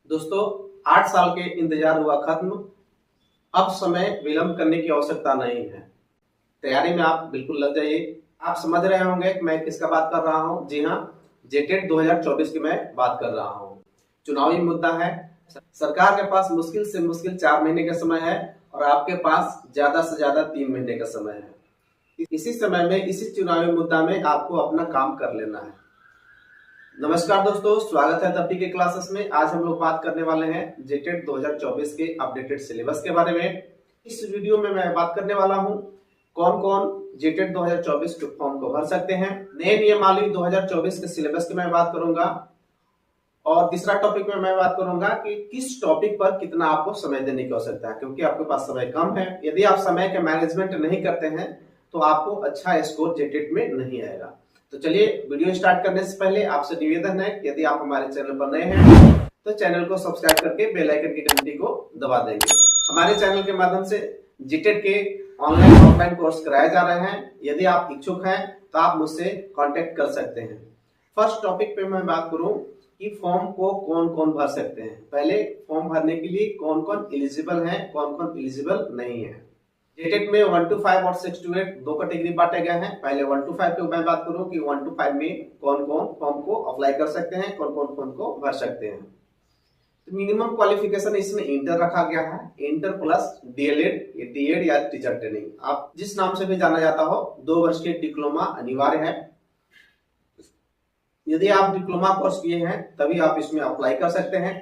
दोस्तों 8 साल के इंतजार हुआ खत्म। अब समय विलंब करने की आवश्यकता नहीं है। तैयारी में आप बिल्कुल लग जाइए। आप समझ रहे होंगे कि मैं किसका बात कर रहा हूं। जी हाँ, जेटेट 2024 की मैं बात कर रहा हूं। चुनावी मुद्दा है। सरकार के पास मुश्किल से मुश्किल 4 महीने का समय है और आपके पास ज्यादा से ज्यादा 3 महीने का समय है। इसी समय में, इसी चुनावी मुद्दा में आपको अपना काम कर लेना है। नमस्कार दोस्तों, स्वागत है तपी के क्लासेस में। आज हम लोग बात करने वाले हैं जेटेट 2024 के अपडेटेड सिलेबस के बारे में। इस वीडियो में मैं बात करने वाला हूं कौन कौन जेटेट 2024 के फॉर्म को भर सकते हैं। नए नियमावली 2024 के सिलेबस की मैं बात करूंगा और तीसरा टॉपिक में मैं बात करूंगा कि किस टॉपिक पर कितना आपको समय देने की आवश्यकता है, क्योंकि आपके पास समय कम है। यदि आप समय के मैनेजमेंट नहीं करते हैं तो आपको अच्छा स्कोर जेटेट में नहीं आएगा। तो चलिए वीडियो स्टार्ट करने से पहले आपसे निवेदन है, यदि आप हमारे चैनल पर नए हैं तो चैनल को सब्सक्राइब करके बेल आइकन की घंटी को दबा देंगे। हमारे चैनल के माध्यम से जेटेट के ऑनलाइन ऑफलाइन कोर्स कराए जा रहे हैं। यदि आप इच्छुक हैं तो आप मुझसे कांटेक्ट कर सकते हैं। फर्स्ट टॉपिक पे मैं बात करूं कि फॉर्म को कौन कौन भर सकते हैं। पहले फॉर्म भरने के लिए कौन कौन एलिजिबल है, कौन कौन एलिजिबल नहीं है। जेटेट में 1 to 5 और 6 to 8 दो कैटेगरी बांटे गए हैं। पहले 1 to 5 पे मैं बात करूं कि 1 to 5 में कौन कौन फॉर्म को अप्लाई कर सकते हैं, कौन कौन फॉर्म को भर सकते हैं। तो मिनिमम क्वालिफिकेशन इसमें इंटर रखा गया है। इंटर प्लस डीएड या टीचर ट्रेनिंग, आप जिस नाम से भी जाना जाता हो, 2 वर्ष के डिप्लोमा अनिवार्य है। यदि आप डिप्लोमा कोर्स किए हैं तभी आप इसमें अप्लाई कर सकते हैं।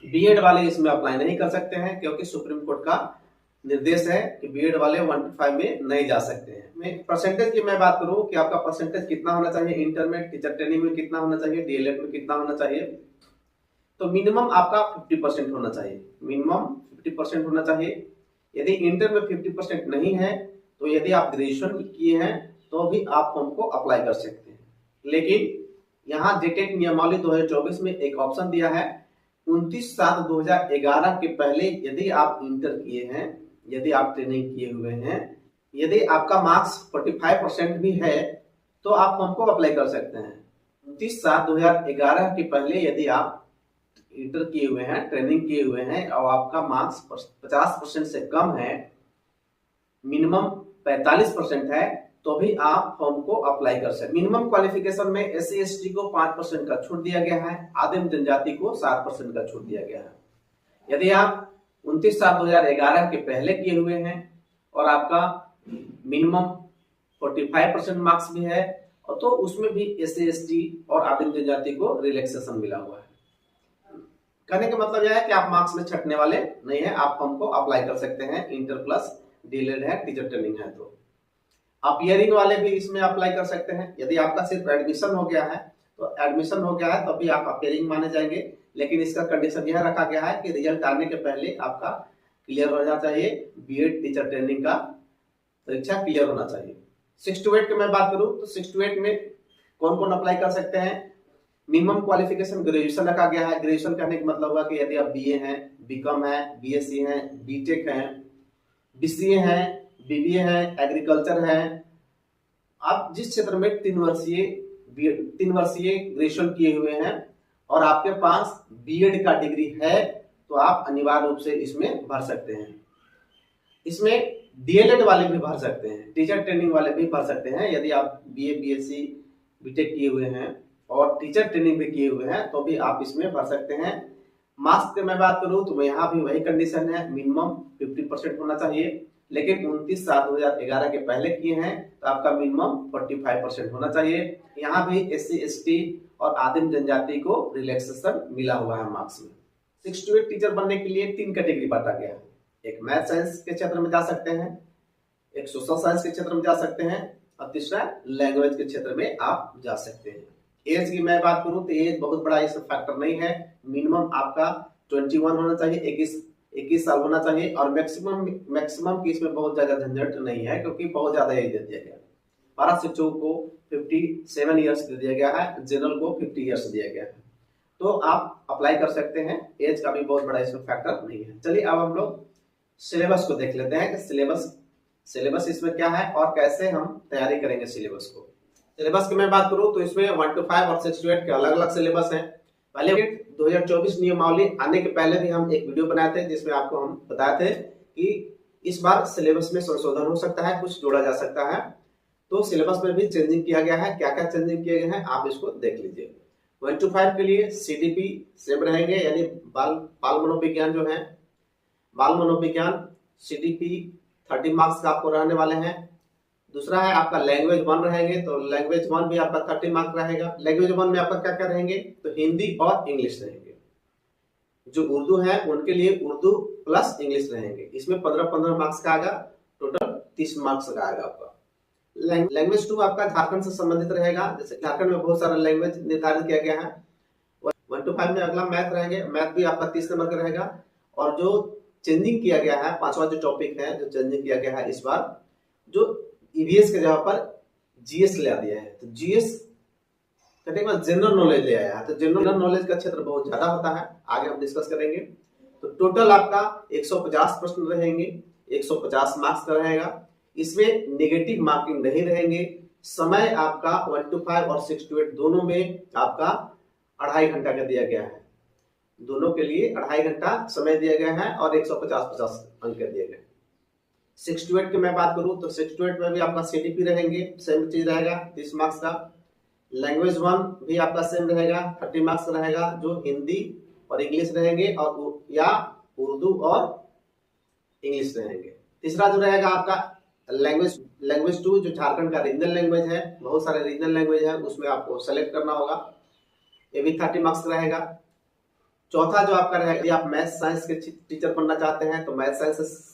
बीएड वाले इसमें अप्लाई नहीं कर सकते हैं, क्योंकि सुप्रीम कोर्ट का निर्देश है कि बीएड वाले 1 to 5 में नहीं जा सकते हैं। मैं परसेंटेज की मैं बात करूं कि आपका परसेंटेज कितना होना चाहिए, इंटर में, टीचर ट्रेनिंग में कितना होना चाहिए, डीएलएड में कितना होना चाहिए। तो मिनिमम आपका 50% होना चाहिए। मिनिमम 50% होना चाहिए। यदि इंटर में 50% नहीं है तो यदि आप ग्रेजुएशन किए हैं तो भी आप फॉर्म को अप्लाई कर सकते हैं। लेकिन यहाँ जेटेट नियमावली 2024 में एक ऑप्शन दिया है, 29/7/2011 के पहले यदि आप इंटर किए हैं, यदि आप ट्रेनिंग किए हुए हैं, यदि आपका मार्क्स 45% भी है तो आप फॉर्म को अप्लाई कर सकते हैं। 29/7/2011 के पहले यदि आप इंटर किए हुए हैं, ट्रेनिंग किए हुए हैं और आपका मार्क्स 50% से कम है, मिनिमम 45% है, तो भी आप फॉर्म को अप्लाई कर सकते हैं। मिनिमम क्वालिफिकेशन में एससी एसटी को 5% का छूट दिया गया है, आदिम जनजाति को 7% का छूट दिया गया है। यदि आप 29/7/2011 के पहले किए हुए हैं और आपका मिनिमम 45% मार्क्स भी है और तो उसमें भी एससी एसटी और आदिम जनजाति को रिलैक्सेशन मिला हुआ है। कहने का मतलब यह है कि आप मार्क्स में छटने वाले नहीं है, आप फॉर्म को अप्लाई कर सकते हैं। इंटर प्लस डीएलएड है, टीचर ट्रेनिंग है। तो आप ईयरिंग वाले भी इसमें अप्लाई कर सकते हैं। यदि आपका सिर्फ एडमिशन हो गया है तो एडमिशन हो गया है तो भी आप अपियरिंग माने जाएंगे। लेकिन इसका कंडीशन यह रखा गया है कि रिजल्ट आने के पहले आपका क्लियर हो जाना चाहिए, बीएड टीचर ट्रेनिंग का परीक्षा क्लियर होना चाहिए। 6 to 8 की मैं बात करूं तो 6 to 8 में कौन कौन अप्लाई कर सकते हैं। मिनिमम क्वालिफिकेशन ग्रेजुएशन रखा गया है। ग्रेजुएशन कहने का मतलब होगा कि यदि आप बीए हैं, बीकॉम है, बीएससी है, बीटेक है, बीसीए है, बीबीए है, एग्रीकल्चर है, आप जिस क्षेत्र में 3 वर्षीय ग्रेजुएशन किए हुए हैं और आपके पास बीएड का डिग्री है तो आप अनिवार्य रूप से इसमें भर सकते हैं। इसमें डीएलएड वाले भी भर सकते हैं, टीचर ट्रेनिंग वाले भी भर सकते हैं। यदि आप बीए, बीएससी, बीटेक किए हुए हैं और टीचर ट्रेनिंग भी किए हुए हैं तो भी आप इसमें भर सकते हैं। मार्क्स की मैं बात करूं तो यहाँ भी वही कंडीशन है, मिनिमम 50% होना चाहिए। लेकिन 29/7/2011 के पहले किए हैं तो आपका मिनिमम 45% होना चाहिए। यहाँ भी एससी एसटी और आदिम जनजाति को रिलैक्सेशन मिला हुआ है मार्क्स में। 6 to 8 टीचर बनने के लिए 3 कैटेगरी बांटा गया है। एक मैथ साइंस के क्षेत्र में जा सकते हैं, एक सोशल साइंस के क्षेत्र में जा सकते हैं और तीसरा लैंग्वेज के क्षेत्र में आप जा सकते हैं। एज की मैं बात करूं तो एज बहुत बड़ा इसमें फैक्टर नहीं है। मिनिमम आपका 21 होना चाहिए, 21 साल होना चाहिए और मैक्सिमम की इसमें बहुत ज्यादा झंझट नहीं है, क्योंकि बहुत ज्यादा एज दे दिया गया। पारा शिक्षकों को 57 ईयर्स दे दिया गया है, जनरल को 50 ईयर्स दिया गया है। तो आप अप्लाई कर सकते हैं, एज का भी बहुत बड़ा इसमें फैक्टर नहीं है। चलिए अब हम लोग सिलेबस को देख लेते हैं कि सिलेबस इसमें क्या है और कैसे हम तैयारी करेंगे सिलेबस को। सिलेबस की मैं बात करूं तो इसमें 1 to 5 और 6 to 8 के अलग अलग सिलेबस हैं। पहले 2024 नियमावली आने के पहले भी हम एक वीडियो बनाए थे जिसमें आपको हम बताए थे कि इस बार सिलेबस में संशोधन हो सकता है, कुछ जोड़ा जा सकता है। तो सिलेबस में भी चेंजिंग किया गया है, क्या क्या चेंजिंग किए गए हैं आप इसको देख लीजिए। 1 to 5 के लिए CDP सेम रहेंगे, यानी बाल मनोविज्ञान जो है, बाल मनोविज्ञान CDP 30 मार्क्स का आपको रहने वाले हैं। दूसरा है आपका लैंग्वेज 1 रहेंगे, तो लैंग्वेज 1 भी आपका 30 मार्क्स रहेगा। लैंग्वेज 1 में आपका क्या क्या रहेंगे, तो हिंदी और इंग्लिश रहेंगे। जो उर्दू है उनके लिए उर्दू प्लस इंग्लिश रहेंगे, इसमें 15-15 मार्क्स का आएगा, टोटल 30 मार्क्स का आएगा आपका। लैंग्वेज 2 आपका झारखंड से संबंधित रहेगा, जैसे झारखंड में बहुत सारा लैंग्वेज निर्धारित किया गया है। 1 to 5 में अगला मैथ रहेंगे, मैथ भी आपका 30 नंबर का रहेगा। और जो चेंजिंग किया गया है, 5वां जो टॉपिक है जो चेंजिंग किया गया है इस बार, जो ईवीएस के जगह पर जीएस ले दिया है, तो जीएस कहते हैं जनरल नॉलेज ले आया है। तो जनरल नॉलेज का क्षेत्र बहुत ज्यादा होता है, आगे हम डिस्कस करेंगे। तो टोटल आपका 150 प्रश्न रहेंगे, 150 मार्क्स का रहेगा। इसमें नेगेटिव मार्किंग नहीं रहेंगे। समय आपका 1 to 5 और 6 to 8 दोनों में आपका 2.5 घंटा का दिया गया है, दोनों के लिए 2.5 घंटा समय दिया गया है और 150-50 अंक दिए गए। 6 to 8 की मैं बात करूं तो 6 to 8 में भी आपका CDP रहेंगे, सेम चीज रहेगा 30 मार्क्स का। लैंग्वेज 1 भी आपका सेम रहेगा, 30 मार्क्स रहेगा, जो हिंदी और इंग्लिश रहेंगे और या उर्दू और इंग्लिश रहेंगे। तीसरा जो रहेगा आपका लैंग्वेज 2 जो झारखंड का रीजनल लैंग्वेज है, बहुत सारे रीजनल लैंग्वेज है, उसमें आपको सेलेक्ट करना होगा, ये भी 30 मार्क्स रहेगा। चौथा जो आपका रहेगा, यदि आप मैथ साइंस के टीचर बनना चाहते हैं तो मैथ साइंस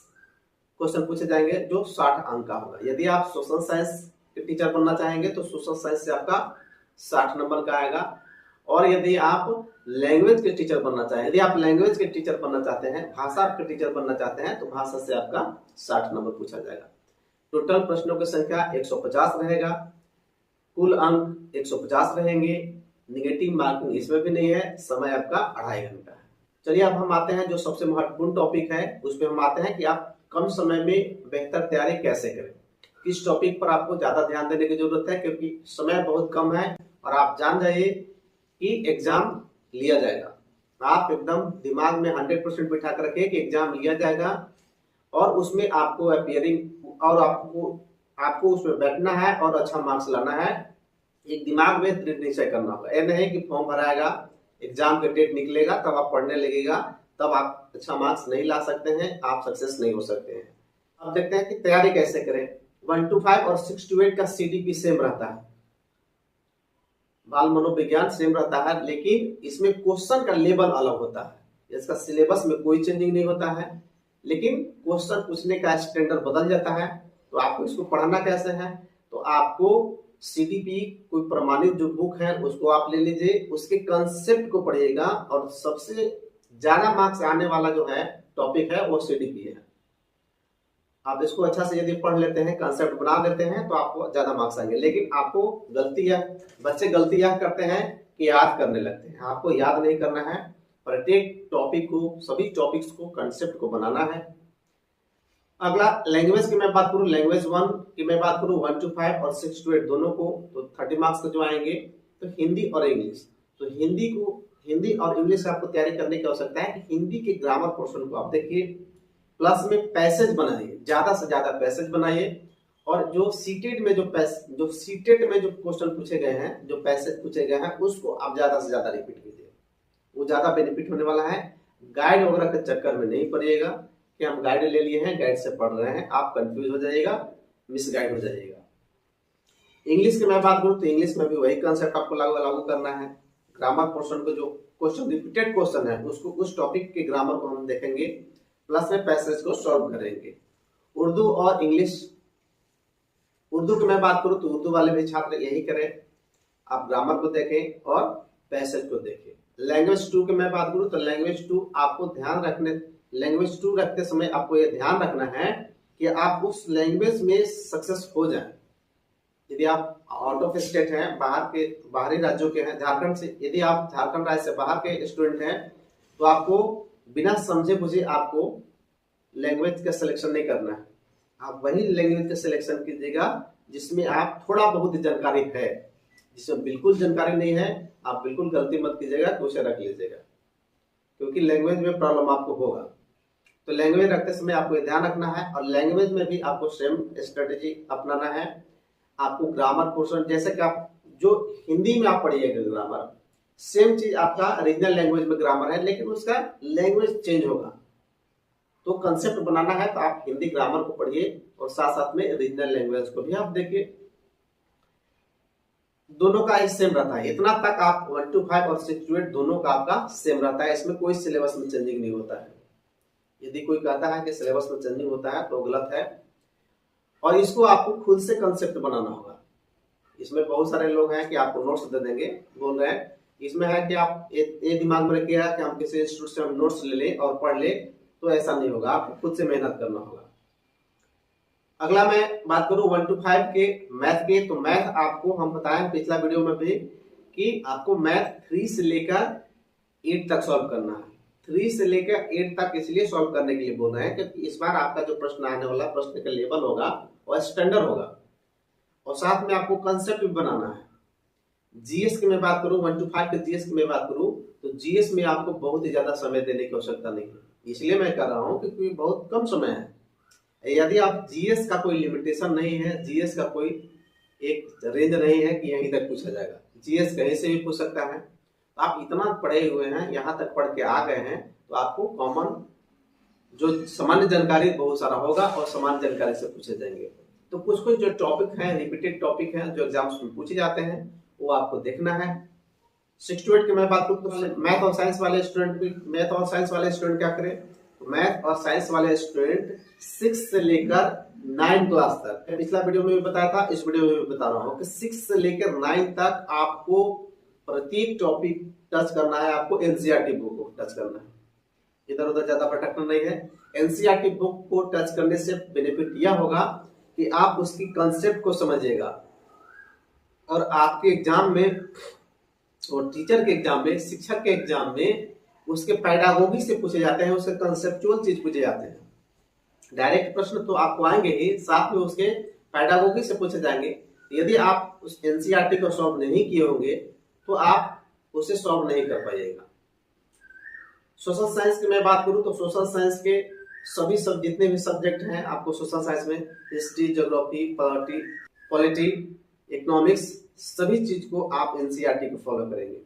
क्वेश्चन पूछे जाएंगे जो 60 अंक का होगा। यदि आप सोशल साइंस के टीचर बनना चाहेंगे तो सोशल साइंस से आपका 60 नंबर का आएगा। और यदि आप लैंग्वेज के टीचर बनना चाहें, यदि आप लैंग्वेज के टीचर बनना चाहते हैं, भाषा के टीचर बनना चाहते हैं, तो भाषा से आपका 60 नंबर पूछा जाएगा। टोटल प्रश्नों की संख्या 150 रहेगा, कुल अंक 150 रहेंगे, निगेटिव मार्किंग इसमें भी नहीं है, समय आपका 2.5 घंटा है। चलिए अब हम आते हैं जो सबसे महत्वपूर्ण टॉपिक है, उसमें हम आते हैं कि आप कम समय में बेहतर तैयारी कैसे करें। किस टॉपिक पर आपको ज्यादा ध्यान देने की जरूरत है, क्योंकि समय बहुत कम है और आप जान जाइए कि एग्जाम लिया जाएगा। आप एकदम दिमाग में 100% बिठा कर रखिए कि एग्जाम लिया जाएगा और उसमें आपको अपियरिंग और आपको उसमें बैठना है और अच्छा मार्क्स लाना है। एक दिमाग में दृढ़ निश्चय करना होगा। यह नहीं कि फॉर्म भराएगा, एग्जाम का डेट निकलेगा तब आप पढ़ने लगेगा, तब आप अच्छा मार्क्स नहीं ला सकते हैं, आप सक्सेस नहीं हो सकते हैं। अब देखते हैं कि तैयारी कैसे करें। 1 to 5 और 6 to 8 का CDP सेम रहता है, बाल मनोविज्ञान सेम रहता है, लेकिन इसमें क्वेश्चन का लेवल अलग होता है। इसका सिलेबस में कोई चेंजिंग नहीं होता है, लेकिन क्वेश्चन पूछने का स्टैंडर्ड बदल जाता है। तो आपको इसको पढ़ना कैसे है, तो आपको CDP कोई प्रमाणित जो बुक है उसको आप ले लीजिए, उसके कंसेप्ट को पढ़िएगा और सबसे ज्यादा मार्क्स आने वाला जो है टॉपिक है वो CDP है। आप इसको अच्छा से यदि पढ़ लेते हैं, कंसेप्ट बना लेते हैं, तो आपको ज्यादा मार्क्स आएंगे। लेकिन आपको बच्चे गलती यह करते हैं कि याद करने लगते हैं। आपको याद नहीं करना है, प्रत्येक टॉपिक को, सभी टॉपिक्स को, कंसेप्ट को बनाना है। अगला लैंग्वेज की मैं बात करूं, लैंग्वेज 1 की मैं बात करूं, 1 to 5 और 6 to 8 दोनों को, तो 30 मार्क्स जो आएंगे, तो हिंदी और इंग्लिश। तो हिंदी और इंग्लिश आपको तैयारी करने की आवश्यकता है कि हिंदी के ग्रामर पोर्शन को आप देखिए, प्लस में पैसेज बनाइए, ज्यादा से ज्यादा पैसेज बनाइए। और जो सीटेट में जो क्वेश्चन पूछे गए हैं, जो पैसेज पूछे गए हैं, उसको आप ज्यादा से ज्यादा रिपीट कीजिए, वो ज्यादा बेनिफिट होने वाला है। गाइड वगैरह के चक्कर में नहीं पड़िएगा कि हम गाइड ले लिए हैं, गाइड से पढ़ रहे हैं, आप कंफ्यूज हो जाइएगा, मिसगाइड हो जाइएगा। इंग्लिश की मैं बात करूं तो इंग्लिश में भी वही कंसेप्ट आपको लागू करना है। ग्रामर पोर्शन को, जो क्वेश्चन रिपीटेड क्वेश्चन है उसको, उस टॉपिक के ग्रामर को हम देखेंगे, प्लस में पैसेज को सॉल्व करेंगे। उर्दू और इंग्लिश, उर्दू की मैं बात करूं तो उर्दू वाले भी छात्र यही करें, आप ग्रामर को देखें और पैसेज को देखें। लैंग्वेज 2 की मैं बात करूं तो लैंग्वेज 2 आपको लैंग्वेज 2 रखते समय आपको यह ध्यान रखना है कि आप उस लैंग्वेज में सक्सेस हो जाए। यदि आप आउट ऑफ स्टेट हैं, बाहरी राज्यों के हैं, झारखंड से, यदि आप झारखंड राज्य से बाहर के स्टूडेंट हैं, तो आपको बिना समझे बुझे आपको लैंग्वेज का सिलेक्शन नहीं करना है। आप वही लैंग्वेज का सिलेक्शन कीजिएगा जिसमें आप थोड़ा बहुत जानकारी है। जिसमें बिल्कुल जानकारी नहीं है आप बिल्कुल गलती मत कीजिएगा कि उसे रख लीजिएगा, क्योंकि लैंग्वेज में प्रॉब्लम आपको होगा। तो लैंग्वेज रखते समय आपको ये ध्यान रखना है, और लैंग्वेज में भी आपको सेम स्ट्रेटेजी अपनाना है। आपको ग्रामर पोर्शन, जैसे कि आप जो हिंदी में आप पढ़िएगा ग्रामर, सेम चीज आपका रीजनल लैंग्वेज में ग्रामर है, लेकिन उसका लैंग्वेज चेंज होगा। तो कंसेप्ट बनाना है तो आप हिंदी ग्रामर को पढ़िए और साथ साथ में रीजनल लैंग्वेज को भी आप देखिए। दोनों का सेम रहता है, इतना तक आप 1 to 5 और 6 to 8 दोनों का आपका सेम रहता है, इसमें कोई सिलेबस में चेंजिंग नहीं होता है। यदि कोई कहता है कि सिलेबस में चेंजिंग होता है तो गलत है, और इसको आपको खुद से कंसेप्ट बनाना होगा। इसमें बहुत सारे लोग हैं कि आपको नोट्स दे देंगे, बोल रहे हैं इसमें है कि आप ये दिमाग में रखिएगा कि हम किसी इंस्टीट्यूट से हम नोट्स ले लें और पढ़ ले, तो ऐसा नहीं होगा, आपको खुद से मेहनत करना होगा। अगला मैं बात करूं 1 to 5 के मैथ के, तो मैथ आपको हम बताएं पिछला वीडियो में भी कि आपको मैथ 3 से लेकर 8 तक सॉल्व करना है। 3 से लेकर 8 तक इसलिए सॉल्व करने के लिए बोल रहे हैं क्योंकि इस बार आपका जो प्रश्न आने वाला प्रश्न का लेवल होगा वह स्टैंडर्ड होगा, और साथ में आपको कंसेप्ट भी बनाना है। जीएस की मैं बात करूं 1 to 5 के जीएस की मैं बात करूं तो जीएस में आपको बहुत ही ज्यादा समय देने की आवश्यकता नहीं है, इसलिए मैं कह रहा हूं क्योंकि बहुत कम समय है। यदि आप जीएस का कोई लिमिटेशन नहीं है, जीएस का कोई एक रेंज नहीं है कि यहीं तक पूछा जाएगा, जीएस कहीं से भी पूछ सकता है। तो आप इतना पढ़े हुए हैं, यहाँ तक पढ़ के आ गए हैं, तो आपको कॉमन जो सामान्य जानकारी बहुत सारा होगा और सामान्य जानकारी से पूछे जाएंगे। तो कुछ कुछ जो टॉपिक हैं, रिपीटेड टॉपिक हैं जो एग्जाम्स में पूछे जाते हैं, वो आपको देखना है। 6 to 8 की मैं बात करूं तो मैथ और साइंस वाले स्टूडेंट क्या करें, मैथ और साइंस वाले स्टूडेंट 6 से लेकर 9 क्लास तक, पिछला वीडियो में भी बताया था, इस वीडियो में भी बता रहा हूं कि 6 से लेकर 9 तक आपको प्रत्येक टॉपिक टच करना है, आपको एनसीईआरटी बुक को टच करना है, इधर उधर ज्यादा भटकना नहीं है। एनसीईआरटी बुक को टच करने से बेनिफिट यह होगा कि आप उसकी कंसेप्ट को समझिएगा, और आपके एग्जाम में और टीचर के एग्जाम में, शिक्षक के एग्जाम में उसके पैडागोगी से पूछे जाते हैं, उसके कंसेप्चुअल चीज पूछे जाते हैं। डायरेक्ट प्रश्न तो आपको आएंगे ही, साथ में उसके पैडागोगी से पूछे जाएंगे। यदि आप उस एनसीईआरटी को सॉल्व नहीं किए होंगे तो आप उसे सॉल्व नहीं कर पाइएगा। सोशल साइंस की मैं बात करूं तो सोशल साइंस के सभी जितने भी सब्जेक्ट हैं, आपको सोशल साइंस में हिस्ट्री, ज्योग्राफी, पॉलिटी, इकोनॉमिक्स, सभी चीज को आप एनसीईआरटी को फॉलो करेंगे।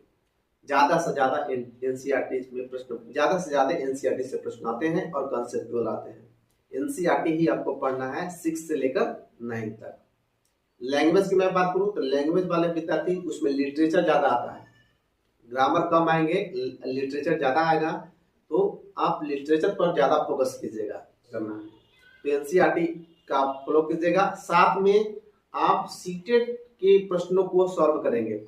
ज्यादा से ज्यादा एनसीईआरटी में प्रश्न, ज्यादा से ज्यादा एनसीईआरटी से प्रश्न आते हैं और कंसेप्चुअल आते हैं। एनसीईआरटी ही आपको पढ़ना है 6 से लेकर 9 तक। लैंग्वेज की मैं बात करूं तो लैंग्वेज वाले विद्यार्थी उसमें लिटरेचर ज्यादा आता है, ग्रामर कम आएंगे, लिटरेचर ज्यादा आएगा, तो आप लिटरेचर पर ज्यादा फोकस कीजिएगा करना है। तो एनसीईआरटी का फॉलो कीजिएगा, साथ में आप सीटेट के प्रश्नों को सॉल्व करेंगे।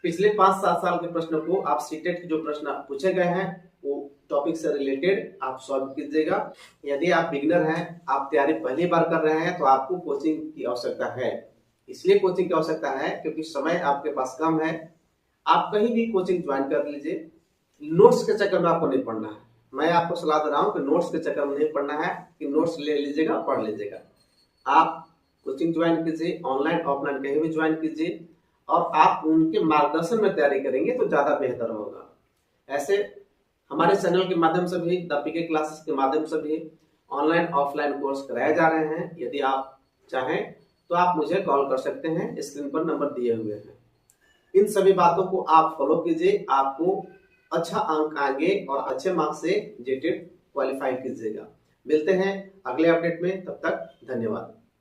पिछले 5-7 साल के प्रश्नों को आप सीटेट के जो प्रश्न पूछे गए हैं वो टॉपिक से रिलेटेड आप सॉल्व कीजिएगा। यदि आप बिगिनर हैं, आप तैयारी पहली बार कर रहे हैं, तो आपको कोचिंग की आवश्यकता है। इसलिए कोचिंग की आवश्यकता है क्योंकि समय आपके पास कम है। आप कहीं भी कोचिंग ज्वाइन कर लीजिए, नोट्स के चक्कर में आपको नहीं पढ़ना है। मैं आपको सलाह दे रहा हूँ कि नोट्स के चक्कर में नहीं पढ़ना है, कि नोट्स ले लीजिएगा, पढ़ लीजिएगा। आप कोचिंग ज्वाइन कीजिए, ऑनलाइन ऑफलाइन कहीं भी ज्वाइन कीजिए, और आप उनके मार्गदर्शन में तैयारी करेंगे तो ज्यादा बेहतर होगा। ऐसे हमारे चैनल के माध्यम से भी, द पीके क्लासेस के माध्यम से भी ऑनलाइन ऑफलाइन कोर्स कराए जा रहे हैं। यदि आप चाहें तो आप मुझे कॉल कर सकते हैं, स्क्रीन पर नंबर दिए हुए हैं। इन सभी बातों को आप फॉलो कीजिए, आपको अच्छा अंक आएंगे और अच्छे मार्क्स से जेटेड क्वालिफाई कीजिएगा। मिलते हैं अगले अपडेट में, तब तक धन्यवाद।